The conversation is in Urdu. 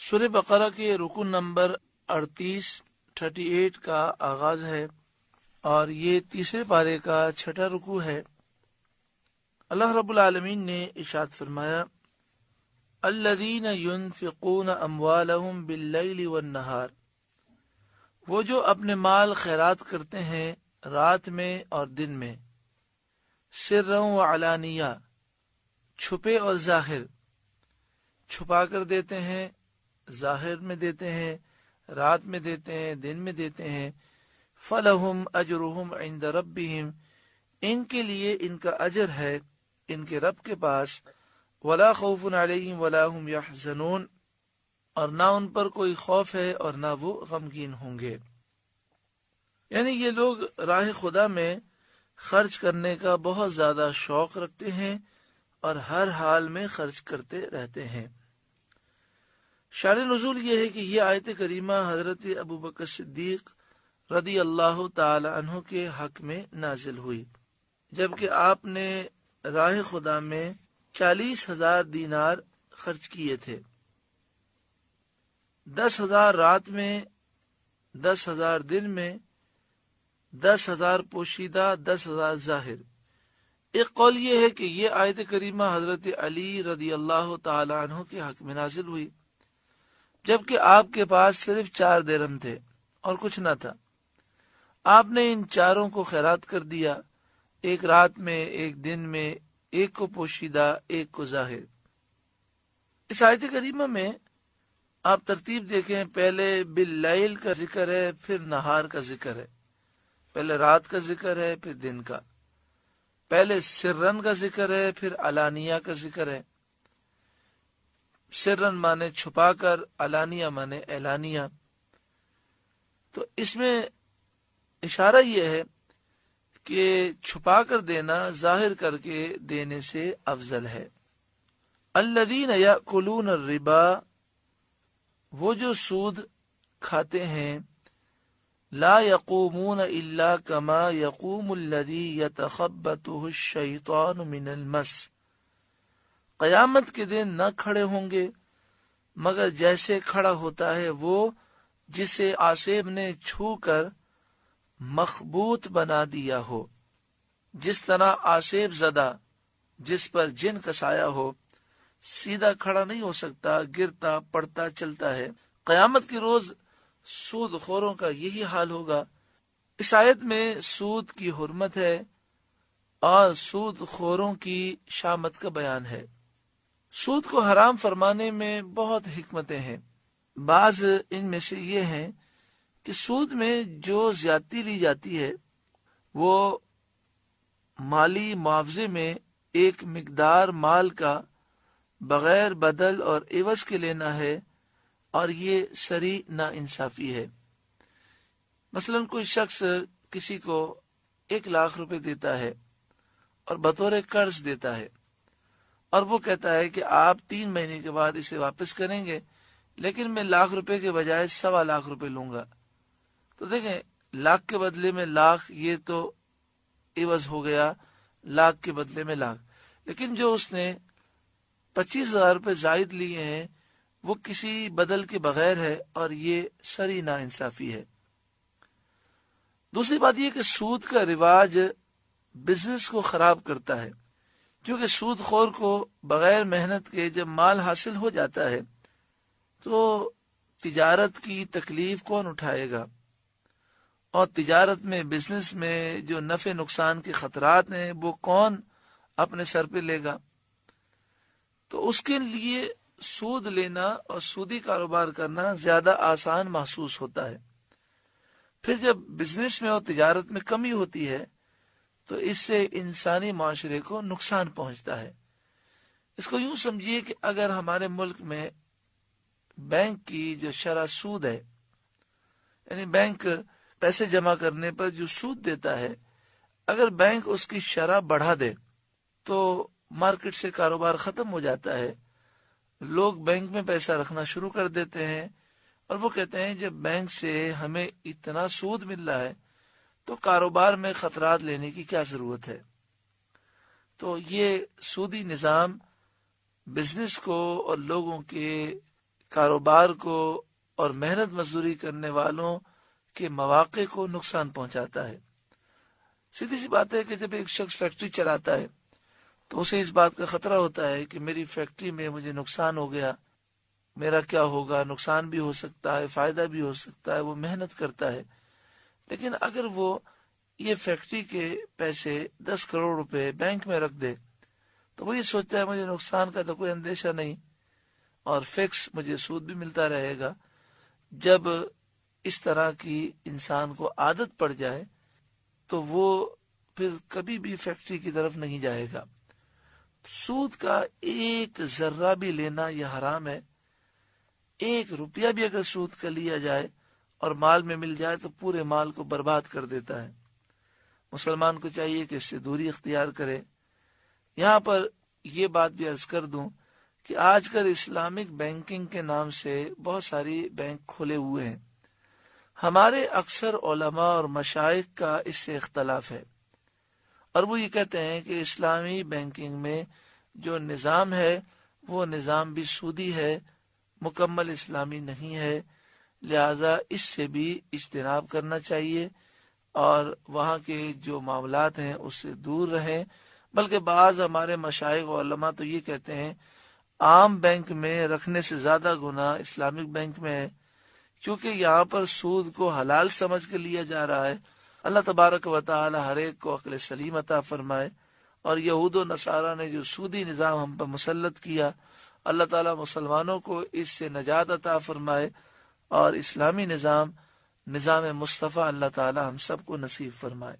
سورہ بقرہ کے رکو نمبر 38 کا آغاز ہے اور یہ تیسرے پارے کا 6واں رکو ہے۔ اللہ رب العالمین نے ارشاد فرمایا، الذین ينفقون اموالهم باللیل والنہار، وہ جو اپنے مال خیرات کرتے ہیں رات میں اور دن میں، سرا وعلانیہ، چھپے اور ظاہر، چھپا کر دیتے ہیں، ظاہر میں دیتے ہیں، رات میں دیتے ہیں، دن میں دیتے ہیں، فلہم اجرہم عند ربہم، ان کے لیے ان کا اجر ہے ان کے رب کے پاس، ولا خوف علیہم ولا هم یحزنون، اور نہ ان پر کوئی خوف ہے اور نہ وہ غمگین ہوں گے۔ یعنی یہ لوگ راہ خدا میں خرچ کرنے کا بہت زیادہ شوق رکھتے ہیں اور ہر حال میں خرچ کرتے رہتے ہیں۔ شان نزول یہ ہے کہ یہ آیت کریمہ حضرت ابوبکر صدیق رضی اللہ تعالی عنہ کے حق میں نازل ہوئی، جبکہ آپ نے راہ خدا میں 40,000 دینار خرچ کیے تھے، 10,000 رات میں، 10,000 دن میں، 10,000 پوشیدہ، 10,000 ظاہر۔ ایک قول یہ ہے کہ یہ آیت کریمہ حضرت علی رضی اللہ تعالی عنہ کے حق میں نازل ہوئی، جبکہ آپ کے پاس صرف 4 درہم تھے اور کچھ نہ تھا۔ آپ نے ان چاروں کو خیرات کر دیا، ایک رات میں، ایک دن میں، ایک کو پوشیدہ، ایک کو ظاہر۔ اس آیت کریمہ میں آپ ترتیب دیکھیں، پہلے باللیل کا ذکر ہے، پھر نہار کا ذکر ہے، پہلے رات کا ذکر ہے، پھر دن کا، پہلے سرن کا ذکر ہے، پھر علانیہ کا ذکر ہے۔ سرن مانے چھپا کر، علانیہ مانے اعلانیہ۔ تو اس میں اشارہ یہ ہے کہ چھپا کر دینا ظاہر کر کے دینے سے افضل ہے۔ الذین یأکلون الربا، وہ جو سود کھاتے ہیں، لا یقومون الا کما یقوم الذی یتخبطہ الشیطان من المس، قیامت کے دن نہ کھڑے ہوں گے مگر جیسے کھڑا ہوتا ہے وہ جسے آسیب نے چھو کر مخبوط بنا دیا ہو۔ جس طرح آسیب زدہ جس پر جن کا سایہ ہو سیدھا کھڑا نہیں ہو سکتا، گرتا پڑتا چلتا ہے، قیامت کے روز سود خوروں کا یہی حال ہوگا۔ اس آیت میں سود کی حرمت ہے اور سود خوروں کی شامت کا بیان ہے۔ سود کو حرام فرمانے میں بہت حکمتیں ہیں۔ بعض ان میں سے یہ ہیں کہ سود میں جو زیادتی لی جاتی ہے وہ مالی معاوضے میں ایک مقدار مال کا بغیر بدل اور عوض کے لینا ہے، اور یہ سری ناانصافی ہے۔ مثلا کوئی شخص کسی کو 1,00,000 روپے دیتا ہے اور بطور قرض دیتا ہے، اور وہ کہتا ہے کہ آپ 3 مہینے کے بعد اسے واپس کریں گے، لیکن میں 1,00,000 روپے کے بجائے 1,25,000 روپے لوں گا۔ تو دیکھیں، 1,00,000 کے بدلے میں 1,00,000، یہ تو عوض ہو گیا، 1,00,000 کے بدلے میں 1,00,000۔ لیکن جو اس نے 25,000 روپے زائد لیے ہیں وہ کسی بدل کے بغیر ہے، اور یہ سری ناانصافی ہے۔ دوسری بات یہ کہ سود کا رواج بزنس کو خراب کرتا ہے، کیونکہ سود خور کو بغیر محنت کے جب مال حاصل ہو جاتا ہے تو تجارت کی تکلیف کون اٹھائے گا، اور تجارت میں، بزنس میں جو نفع نقصان کے خطرات ہیں وہ کون اپنے سر پہ لے گا۔ تو اس کے لیے سود لینا اور سودی کاروبار کرنا زیادہ آسان محسوس ہوتا ہے۔ پھر جب بزنس میں اور تجارت میں کمی ہوتی ہے تو اس سے انسانی معاشرے کو نقصان پہنچتا ہے۔ اس کو یوں سمجھیے کہ اگر ہمارے ملک میں بینک کی جو شرح سود ہے، یعنی بینک پیسے جمع کرنے پر جو سود دیتا ہے، اگر بینک اس کی شرح بڑھا دے تو مارکیٹ سے کاروبار ختم ہو جاتا ہے، لوگ بینک میں پیسہ رکھنا شروع کر دیتے ہیں، اور وہ کہتے ہیں جب بینک سے ہمیں اتنا سود مل رہا ہے تو کاروبار میں خطرات لینے کی کیا ضرورت ہے۔ تو یہ سودی نظام بزنس کو اور لوگوں کے کاروبار کو اور محنت مزدوری کرنے والوں کے مواقع کو نقصان پہنچاتا ہے۔ سیدھی سی بات ہے کہ جب ایک شخص فیکٹری چلاتا ہے تو اسے اس بات کا خطرہ ہوتا ہے کہ میری فیکٹری میں مجھے نقصان ہو گیا، میرا کیا ہوگا، نقصان بھی ہو سکتا ہے، فائدہ بھی ہو سکتا ہے۔ وہ محنت کرتا ہے، لیکن اگر وہ یہ فیکٹری کے پیسے 10 کروڑ روپے بینک میں رکھ دے تو وہ یہ سوچتا ہے مجھے نقصان کا تو کوئی اندیشہ نہیں اور فکس مجھے سود بھی ملتا رہے گا۔ جب اس طرح کی انسان کو عادت پڑ جائے تو وہ پھر کبھی بھی فیکٹری کی طرف نہیں جائے گا۔ سود کا ایک ذرہ بھی لینا یہ حرام ہے۔ 1 روپیہ بھی اگر سود کا لیا جائے اور مال میں مل جائے تو پورے مال کو برباد کر دیتا ہے۔ مسلمان کو چاہیے کہ اس سے دوری اختیار کرے۔ یہاں پر یہ بات بھی عرض کر دوں کہ آج کل اسلامک بینکنگ کے نام سے بہت ساری بینک کھولے ہوئے ہیں۔ ہمارے اکثر علماء اور مشائخ کا اس سے اختلاف ہے، اور وہ یہ کہتے ہیں کہ اسلامی بینکنگ میں جو نظام ہے وہ نظام بھی سودی ہے، مکمل اسلامی نہیں ہے، لہذا اس سے بھی اجتناب کرنا چاہیے اور وہاں کے جو معاملات ہیں اس سے دور رہیں۔ بلکہ بعض ہمارے مشائخ و علماء تو یہ کہتے ہیں عام بینک میں رکھنے سے زیادہ گناہ اسلامک بینک میں ہے، کیونکہ یہاں پر سود کو حلال سمجھ کے لیا جا رہا ہے۔ اللہ تبارک و تعالی ہر ایک کو عقل سلیم عطا فرمائے، اور یہود و نصارہ نے جو سودی نظام ہم پر مسلط کیا، اللہ تعالی مسلمانوں کو اس سے نجات عطا فرمائے، اور اسلامی نظام مصطفیٰ اللہ تعالی ہم سب کو نصیب فرمائے۔